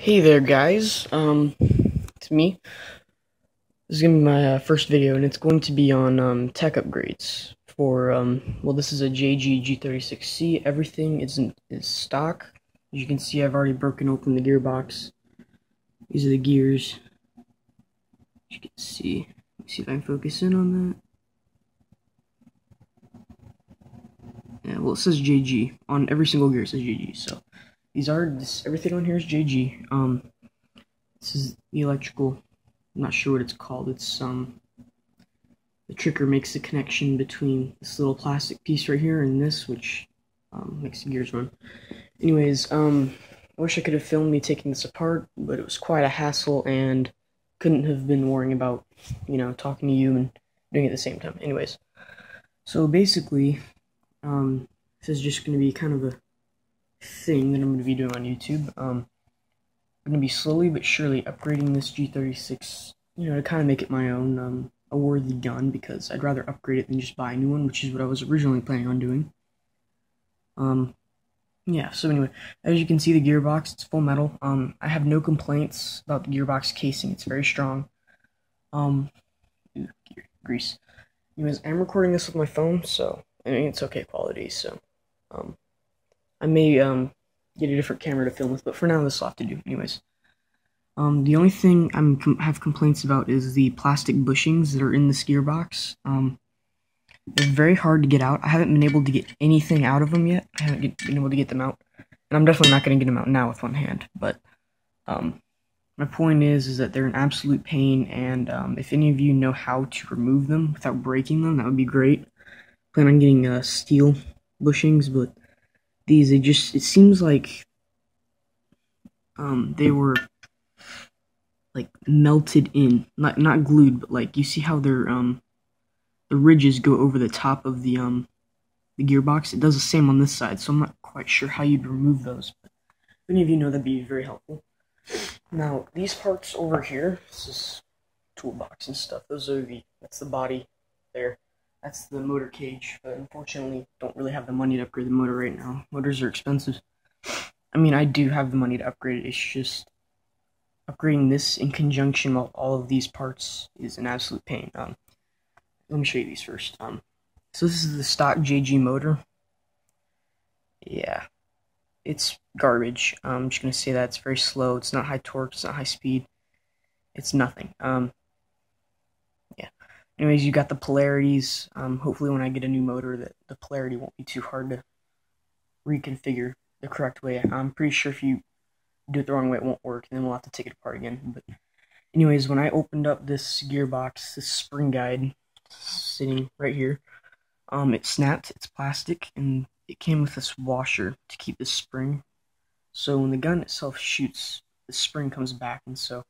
Hey there, guys. It's me. This is gonna be my first video, and it's going to be on tech upgrades for well, this is a G36C. Everything is stock. As you can see, I've already broken open the gearbox. These are the gears. As you can see. Let me see if I can focus in on that. Yeah, well, it says JG on every single gear. It says JG. So everything on here is JG. This is the electrical. I'm not sure what it's called. It's the trigger makes the connection between this little plastic piece right here and this, which makes the gears run. Anyways, I wish I could have filmed me taking this apart, but it was quite a hassle and couldn't have been worrying about, talking to you and doing it at the same time. Anyways, so basically, this is just going to be kind of a thing that I'm going to be doing on YouTube. I'm going to be slowly but surely upgrading this G36, to kind of make it my own, a worthy gun, because I'd rather upgrade it than just buy a new one, which is what I was originally planning on doing. Yeah, so anyway, as you can see, the gearbox, it's full metal. I have no complaints about the gearbox casing. It's very strong. Grease. Anyways, I'm recording this with my phone, so, it's okay quality, so, I may, get a different camera to film with, but for now, this will have to do. Anyways, the only thing I have complaints about is the plastic bushings that are in this gearbox. They're very hard to get out. I haven't been able to get anything out of them yet. I haven't been able to get them out, and I'm definitely not going to get them out now with one hand. But my point is that they're an absolute pain, and if any of you know how to remove them without breaking them, that would be great. I plan on getting steel bushings, but these, it seems like they were like melted in, not glued, but like you see how they're the ridges go over the top of the gearbox. It does the same on this side, so I'm not quite sure how you'd remove those, but if any of you know, that'd be very helpful. Now, these parts over here, this is toolbox and stuff, that's the body there. That's the motor cage, but unfortunately don't really have the money to upgrade the motor right now. Motors are expensive. I mean, I do have the money to upgrade it, it's just upgrading this in conjunction with all of these parts is an absolute pain. Let me show you these first. So this is the stock JG motor. Yeah, it's garbage. I'm just gonna say that it's very slow. It's not high torque. It's not high speed. It's nothing. Yeah. Anyways, you got the polarities. Hopefully, when I get a new motor, that the polarity won't be too hard to reconfigure the correct way. I'm pretty sure if you do it the wrong way, it won't work, and then we'll have to take it apart again. But anyways, when I opened up this gearbox, this spring guide sitting right here, it snapped. It's plastic, and it came with this washer to keep this spring. So when the gun itself shoots, the spring comes back, and so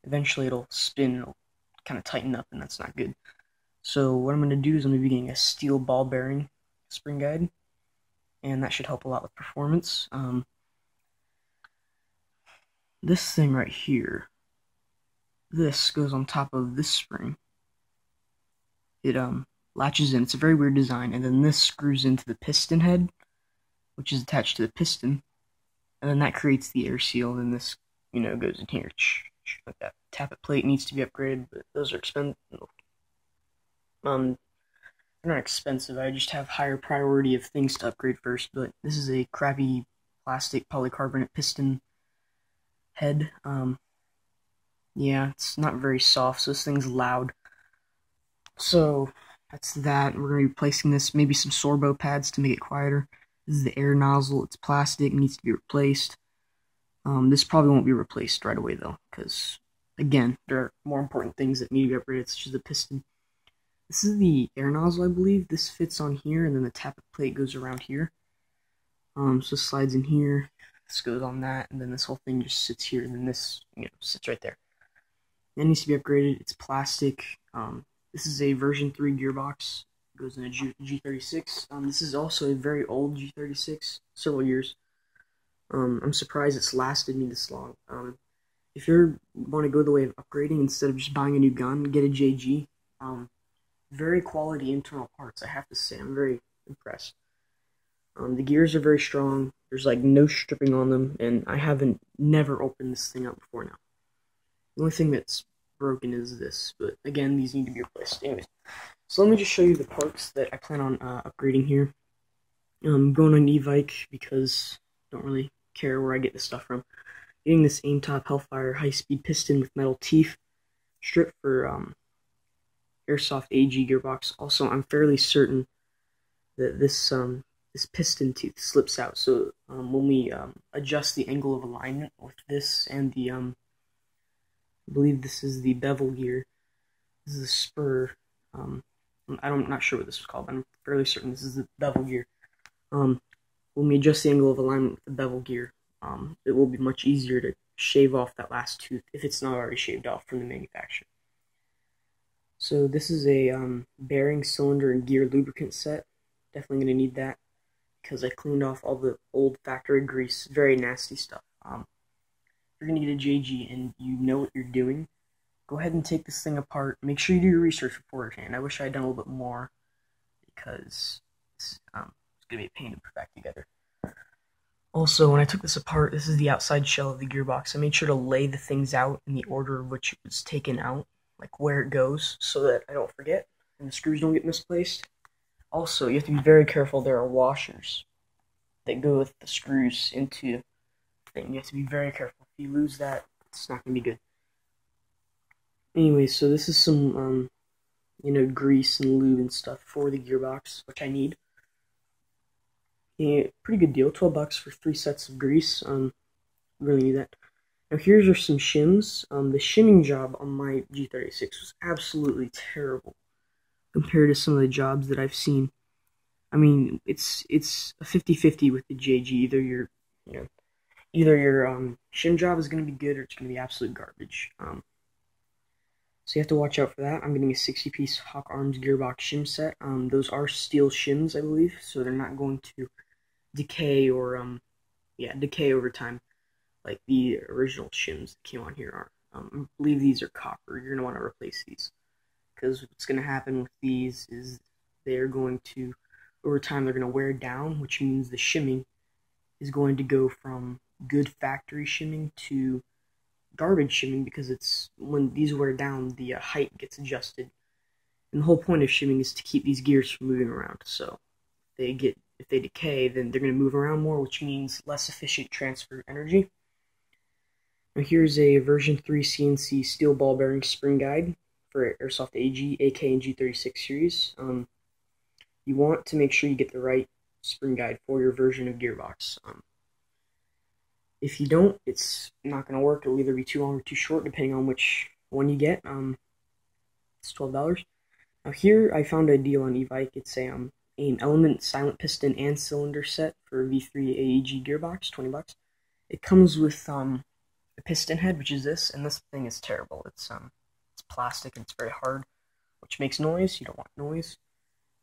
eventually it'll spin and it'll kind of tighten up, and that's not good. So what I'm going to do is I'm going to be getting a steel ball bearing spring guide, and that should help a lot with performance. This thing right here, this goes on top of this spring. It latches in. It's a very weird design, and then this screws into the piston head, which is attached to the piston, and then that creates the air seal, and this, goes in here, like that. Tappet plate needs to be upgraded, but those are expensive. They're not expensive. I just have higher priority of things to upgrade first. But this is a crappy plastic polycarbonate piston head. Yeah, it's not very soft, so this thing's loud. So that's that. We're going to be replacing this, maybe some sorbo pads to make it quieter. This is the air nozzle. It's plastic, needs to be replaced. This probably won't be replaced right away though, because again, there are more important things that need to be upgraded, such as the piston. This is the air nozzle, I believe. This fits on here, and then the tappet plate goes around here. So this slides in here. This goes on that, and then this whole thing just sits here, and then this, sits right there. That needs to be upgraded. It's plastic. This is a version 3 gearbox. It goes in a G36. This is also a very old G36, several years. I'm surprised it's lasted me this long. If you want to go the way of upgrading instead of just buying a new gun, get a JG. Very quality internal parts, I have to say. I'm very impressed. The gears are very strong. There's like no stripping on them, and I haven't never opened this thing up before now. The only thing that's broken is this, but again, these need to be replaced. Anyways, so let me just show you the parts that I plan on upgrading here. I'm going on e-bike because I don't really care where I get this stuff from. Getting this aim top Hellfire high-speed piston with metal teeth strip for Airsoft AG gearbox. Also, I'm fairly certain that this piston tooth slips out. So when we adjust the angle of alignment with this and the I believe this is the bevel gear. This is a spur. I'm not sure what this is called, but I'm fairly certain this is the bevel gear. When we adjust the angle of alignment with the bevel gear, it will be much easier to shave off that last tooth if it's not already shaved off from the manufacturer. So this is a bearing, cylinder, and gear lubricant set. Definitely going to need that because I cleaned off all the old factory grease. Very nasty stuff. If you're going to get a JG and you know what you're doing, go ahead and take this thing apart. Make sure you do your research beforehand. I wish I had done a little bit more because it's going to be a pain to put back together. Also, when I took this apart, this is the outside shell of the gearbox. I made sure to lay the things out in the order of which it was taken out, like where it goes, so that I don't forget and the screws don't get misplaced. Also, you have to be very careful. There are washers that go with the screws into the thing. You have to be very careful. If you lose that, it's not going to be good. Anyway, so this is some, grease and lube and stuff for the gearbox, which I need. Yeah, pretty good deal. $12 for 3 sets of grease. Really need that. Now here's some shims. The shimming job on my G36 was absolutely terrible compared to some of the jobs that I've seen. I mean, it's a 50-50 with the JG. Either your shim job is going to be good or it's going to be absolute garbage. So you have to watch out for that. I'm getting a 60-piece Hawk Arms gearbox shim set. Those are steel shims, I believe, so they're not going to decay or decay over time like the original shims that came on here are. I believe these are copper. You're going to want to replace these because what's going to happen with these is they're going to, over time, they're going to wear down, which means the shimming is going to go from good factory shimming to garbage shimming because it's when these wear down, the height gets adjusted. And the whole point of shimming is to keep these gears from moving around. So if they decay, then they're going to move around more, which means less efficient transfer of energy. Now here's a version 3 CNC steel ball bearing spring guide for Airsoft AG, AK, and G36 series. You want to make sure you get the right spring guide for your version of gearbox. If you don't, it's not going to work. It'll either be too long or too short, depending on which one you get. It's $12. Now here I found a deal on e-bike. It's a AIM Element silent piston and cylinder set for V3 AEG gearbox, $20. It comes with a piston head, which is this, and this thing is terrible. It's plastic and it's very hard, which makes noise. You don't want noise.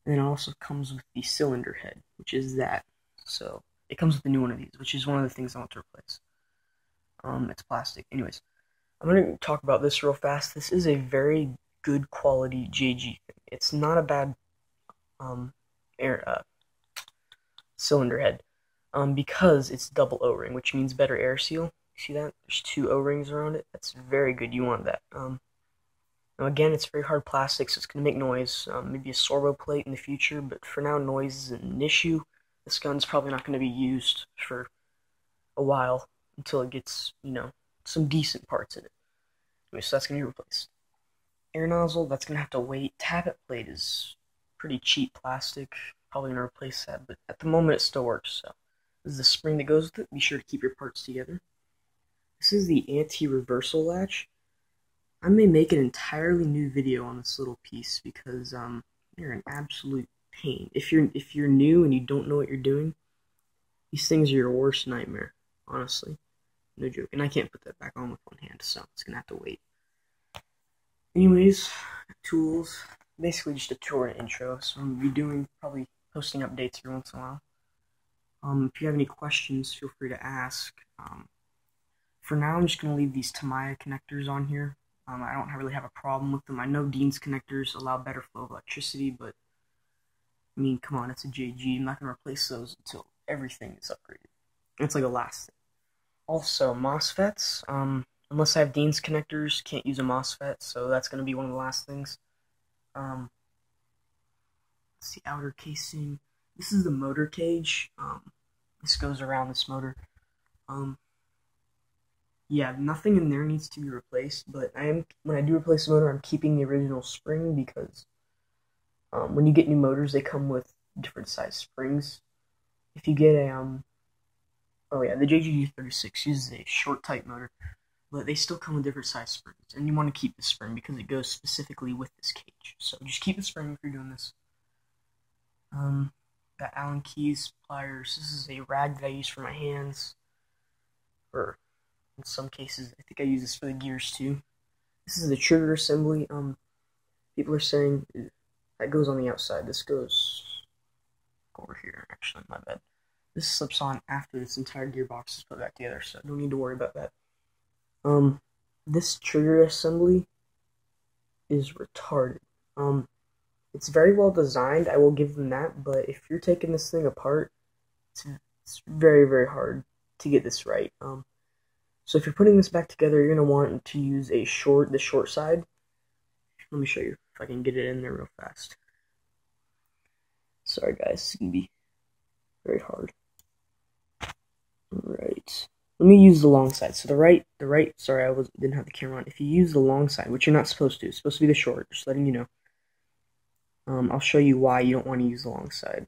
And then it also comes with the cylinder head, which is that. So it comes with a new one of these, which is one of the things I want to replace. It's plastic. Anyways, I'm going to talk about this real fast. This is a very good quality JG thing. It's not a bad cylinder head because it's double O-ring, which means better air seal. See that? There's 2 O-rings around it. That's very good. You want that. Now again, it's very hard plastic, so it's going to make noise. Maybe a sorbo plate in the future, but for now, noise isn't an issue. This gun's probably not going to be used for a while until it gets, some decent parts in it. Anyway, so that's going to be replaced. Air nozzle, that's going to have to wait. Tappet plate is pretty cheap plastic. Probably going to replace that, but at the moment it still works. So this is the spring that goes with it. Be sure to keep your parts together. This is the anti-reversal latch. I may make an entirely new video on this little piece because you're an absolute pain. If you're new and you don't know what you're doing, these things are your worst nightmare, honestly. No joke. And I can't put that back on with one hand, so it's gonna have to wait. Anyways, tools. Basically just a tour and intro. So I'm gonna be probably posting updates every once in a while. If you have any questions, feel free to ask. For now, I'm just gonna leave these Tamiya connectors on here. I don't really have a problem with them. I know Dean's connectors allow better flow of electricity, but I mean, come on, it's a JG. I'm not going to replace those until everything is upgraded. It's like a last thing. Also, MOSFETs, unless I have Dean's connectors, can't use a MOSFET, so that's going to be one of the last things. It's the outer casing. This is the motor cage. This goes around this motor. Yeah, nothing in there needs to be replaced, but when I do replace the motor, I'm keeping the original spring because when you get new motors, they come with different size springs. If you get a oh yeah, the G36 uses a short type motor, but they still come with different size springs, and you want to keep the spring because it goes specifically with this cage. So just keep the spring if you're doing this. Got Allen keys, pliers. This is a rag that I use for my hands. Or in some cases, I think I use this for the gears too. This is the trigger assembly. People are saying that goes on the outside. This goes over here. Actually, my bad. This slips on after this entire gearbox is put back together, so I don't need to worry about that. This trigger assembly is retarded. It's very well designed, I will give them that, but if you're taking this thing apart, it's very, very hard to get this right. So if you're putting this back together, you're going to want to use the short side. Let me show you if I can get it in there real fast. Sorry guys, it's going to be very hard. Alright, let me use the long side. So the right, sorry, didn't have the camera on. If you use the long side, which you're not supposed to, it's supposed to be the short, just letting you know. I'll show you why you don't want to use the long side.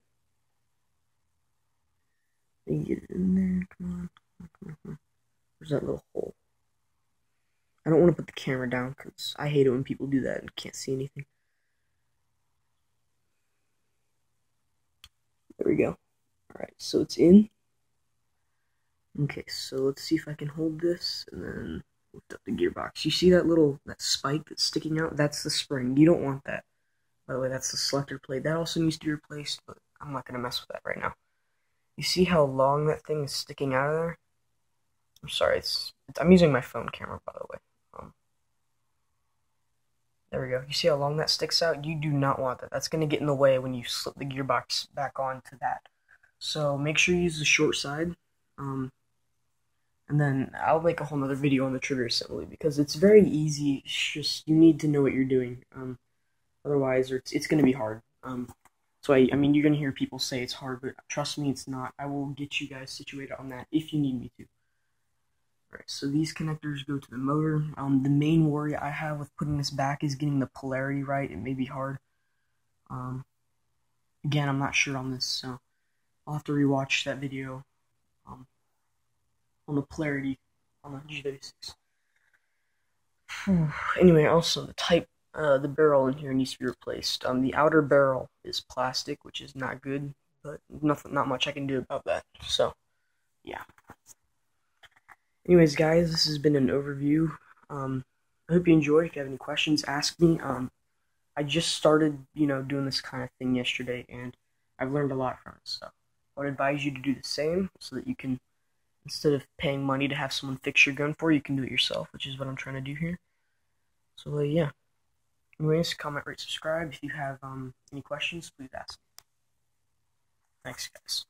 Let me get it in there, come on. Where's that little hole? I don't want to put the camera down because I hate it when people do that and can't see anything. There we go. Alright, so it's in. Okay, so let's see if I can hold this and then lift up the gearbox. You see that spike that's sticking out? That's the spring. You don't want that. By the way, that's the selector plate. That also needs to be replaced, but I'm not going to mess with that right now. You see how long that thing is sticking out of there? I'm sorry, I'm using my phone camera, by the way. There we go. You see how long that sticks out? You do not want that. That's going to get in the way when you slip the gearbox back onto that. So make sure you use the short side. And then I'll make a whole nother video on the trigger assembly because it's very easy. It's just you need to know what you're doing. Otherwise, it's going to be hard. So I mean, you're going to hear people say it's hard, but trust me, it's not. I will get you guys situated on that if you need me to. Alright, so these connectors go to the motor. The main worry I have with putting this back is getting the polarity right. It may be hard. Again, I'm not sure on this, so I'll have to rewatch that video on the polarity on the G36. Anyway, also the barrel in here needs to be replaced. The outer barrel is plastic, which is not good, but not much I can do about that. So, yeah. Anyways, guys, this has been an overview. I hope you enjoyed. If you have any questions, ask me. I just started, doing this kind of thing yesterday, and I've learned a lot from it. So, I would advise you to do the same, so that you can, instead of paying money to have someone fix your gun for you, you can do it yourself, which is what I'm trying to do here. So, yeah. Anyways, comment, rate, subscribe. If you have any questions, please ask me. Thanks, guys.